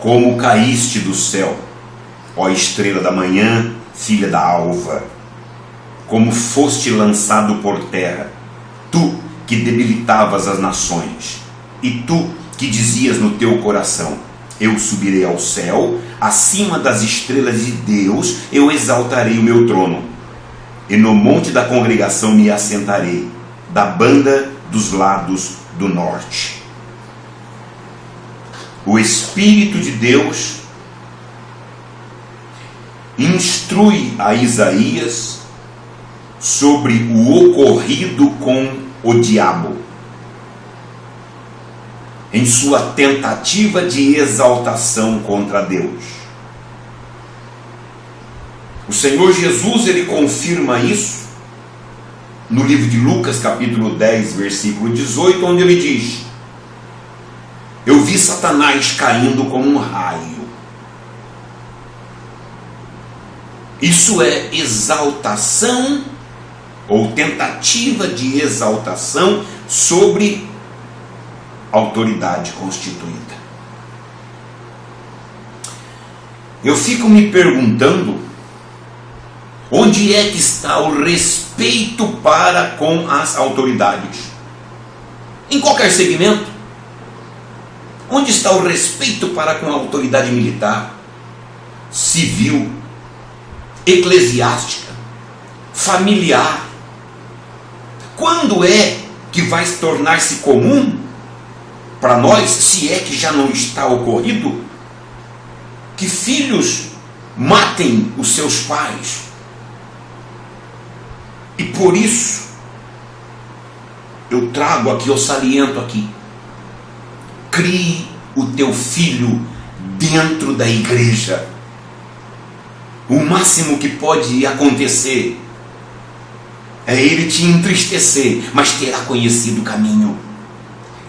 Como caíste do céu, ó estrela da manhã, filha da alva, como foste lançado por terra, tu que debilitavas as nações, e tu que dizias no teu coração: eu subirei ao céu, acima das estrelas de Deus eu exaltarei o meu trono, e no monte da congregação me assentarei, da banda dos lados do norte. O Espírito de Deus instrui a Isaías sobre o ocorrido com o diabo, em sua tentativa de exaltação contra Deus. O Senhor Jesus, ele confirma isso no livro de Lucas, capítulo 10, versículo 18, onde ele diz: eu vi Satanás caindo como um raio. Isso é exaltação ou tentativa de exaltação sobre autoridade constituída. Eu fico me perguntando onde é que está o respeito para com as autoridades? Em qualquer segmento. Onde está o respeito para com a autoridade militar, civil, eclesiástica, familiar? Quando é que vai tornar-se comum para nós, se é que já não está ocorrido, que filhos matem os seus pais? E por isso eu trago aqui, eu saliento aqui: crie o teu filho dentro da igreja. O máximo que pode acontecer é ele te entristecer, mas terá conhecido o caminho.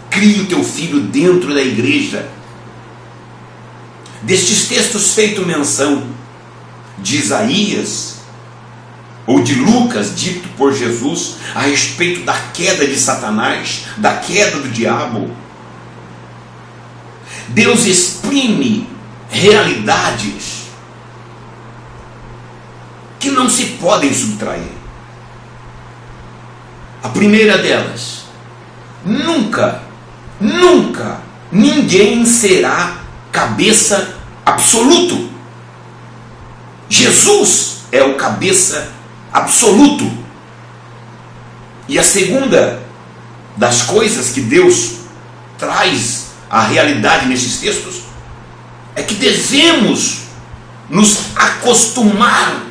Crie o teu filho dentro da igreja. Destes textos feito menção de Isaías ou de Lucas, dito por Jesus a respeito da queda de Satanás, da queda do diabo, Deus exprime realidades que não se podem subtrair. A primeira delas: nunca ninguém será cabeça absoluto. Jesus é o cabeça absoluto. E a segunda das coisas que Deus traz à realidade nesses textos é que devemos nos acostumar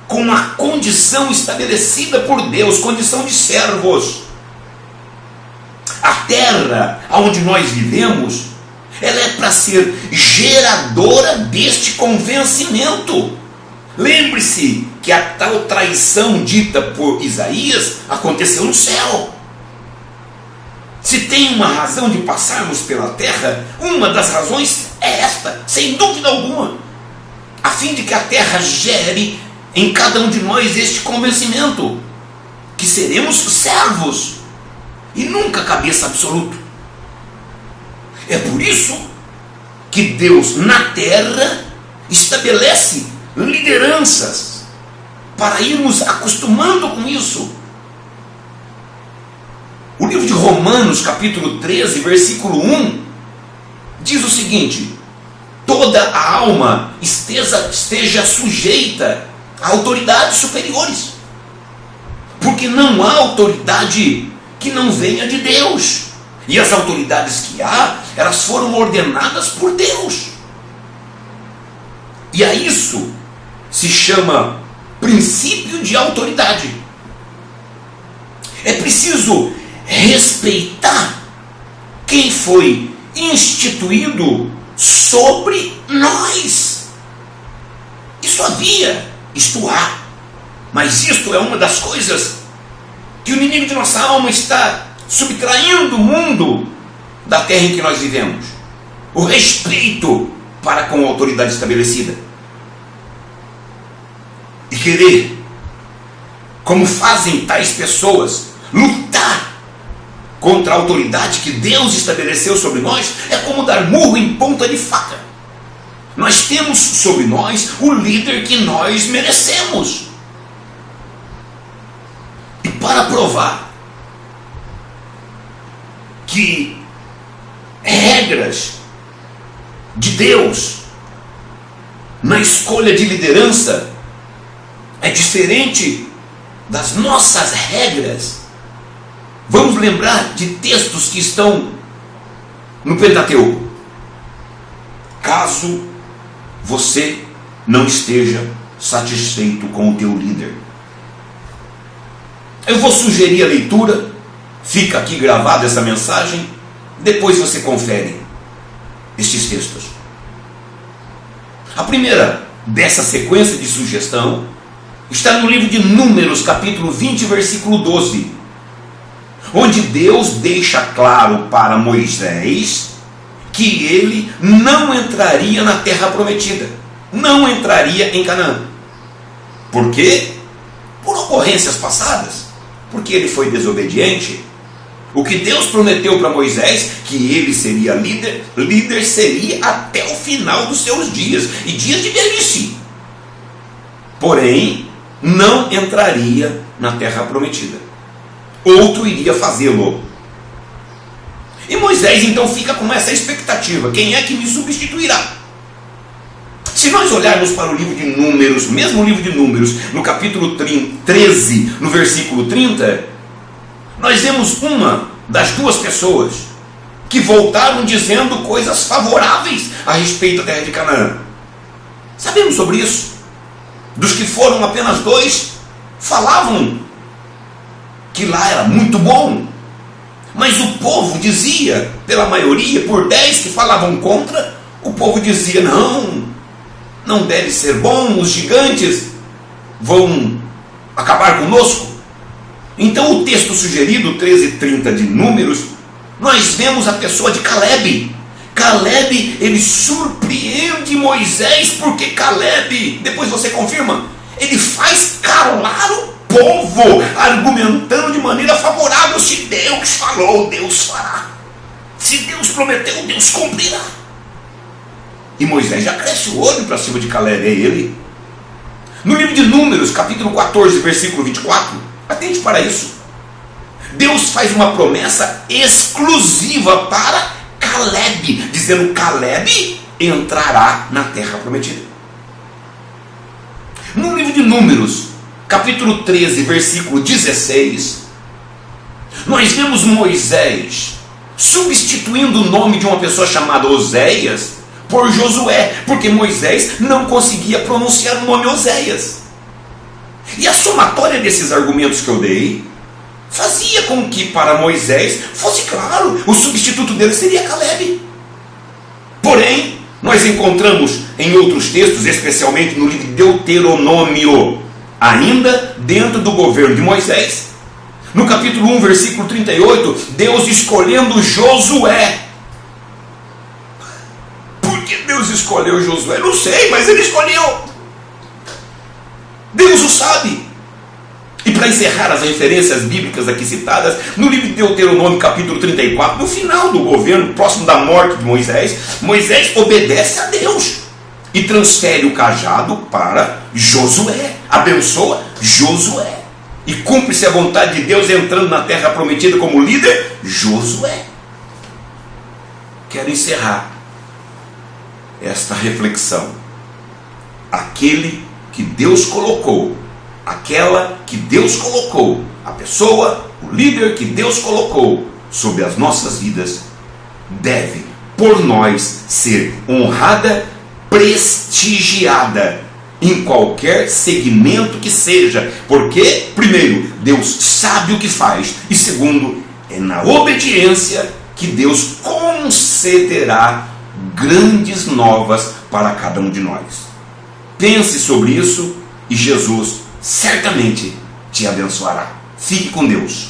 com a condição estabelecida por Deus, condição de servos. A terra onde nós vivemos, ela é para ser geradora deste convencimento. Lembre-se que a tal traição dita por Isaías aconteceu no céu. Se tem uma razão de passarmos pela terra, uma das razões é esta, sem dúvida alguma, a fim de que a terra gere em cada um de nós este convencimento, que seremos servos e nunca cabeça absoluto. É por isso que Deus na terra estabelece lideranças, para irmos acostumando com isso. O livro de Romanos, capítulo 13, versículo 1, diz o seguinte: toda a alma esteja sujeita a autoridades superiores, porque não há autoridade que não venha de Deus, e as autoridades que há, elas foram ordenadas por Deus. E a isso se chama princípio de autoridade. É preciso respeitar quem foi instituído sobre nós. Isso havia, isto há, mas isto é uma das coisas que o inimigo de nossa alma está subtraindo o mundo da terra em que nós vivemos: o respeito para com a autoridade estabelecida. E querer, como fazem tais pessoas, lutar contra a autoridade que Deus estabeleceu sobre nós, é como dar murro em ponta de faca. Nós temos sobre nós o líder que nós merecemos. E para provar que regras de Deus na escolha de liderança é diferente das nossas regras, vamos lembrar de textos que estão no Pentateuco. Caso você não esteja satisfeito com o teu líder, eu vou sugerir a leitura, fica aqui gravada essa mensagem, depois você confere estes textos. A primeira dessa sequência de sugestão está no livro de Números, capítulo 20, versículo 12, onde Deus deixa claro para Moisés que ele não entraria na terra prometida, não entraria em Canaã. Por quê? Por ocorrências passadas, porque ele foi desobediente. O que Deus prometeu para Moisés, que ele seria líder seria até o final dos seus dias, e dias de velhice. Porém, não entraria na terra prometida. Outro iria fazê-lo. E Moisés então fica com essa expectativa: quem é que me substituirá? Se nós olharmos para o livro de Números, mesmo o livro de Números, no capítulo 13, no versículo 30, nós vemos uma das duas pessoas que voltaram dizendo coisas favoráveis a respeito da terra de Canaã. Sabemos sobre isso. Dos que foram apenas 2, falavam que lá era muito bom. Mas o povo dizia, pela maioria, por 10 que falavam contra, o povo dizia: não deve ser bom, os gigantes vão acabar conosco. Então o texto sugerido, 13:30 de Números, nós vemos a pessoa de Caleb. Caleb, ele surpreende Moisés, porque Caleb, depois você confirma, ele faz calar o povo, argumentando de maneira favorável: se Deus falou, Deus fará. Se Deus prometeu, Deus cumprirá. E Moisés já cresce o olho para cima de Caleb, é ele. No livro de Números, capítulo 14, versículo 24, atente para isso. Deus faz uma promessa exclusiva para Caleb, dizendo: Caleb entrará na terra prometida. No livro de Números, capítulo 13, versículo 16, nós vemos Moisés substituindo o nome de uma pessoa chamada Oséias por Josué, porque Moisés não conseguia pronunciar o nome Oséias. E a somatória desses argumentos que eu dei fazia com que para Moisés fosse claro, o substituto dele seria Caleb. Porém, nós encontramos em outros textos, especialmente no livro de Deuteronômio, ainda dentro do governo de Moisés, no capítulo 1, versículo 38, Deus escolhendo Josué. Por que Deus escolheu Josué? Não sei, mas ele escolheu. Deus o sabe. E para encerrar as referências bíblicas aqui citadas, no livro de Deuteronômio, capítulo 34, no final do governo, próximo da morte de Moisés, Moisés obedece a Deus e transfere o cajado para Josué, abençoa Josué, e cumpre-se a vontade de Deus, entrando na terra prometida como líder, Josué. Quero encerrar esta reflexão. Aquele que Deus colocou, aquela que Deus colocou, a pessoa, o líder que Deus colocou sobre as nossas vidas, deve, por nós, ser honrada, prestigiada, em qualquer segmento que seja. Porque, primeiro, Deus sabe o que faz, e segundo, é na obediência que Deus concederá grandes novas para cada um de nós. Pense sobre isso e Jesus certamente te abençoará. Fique com Deus.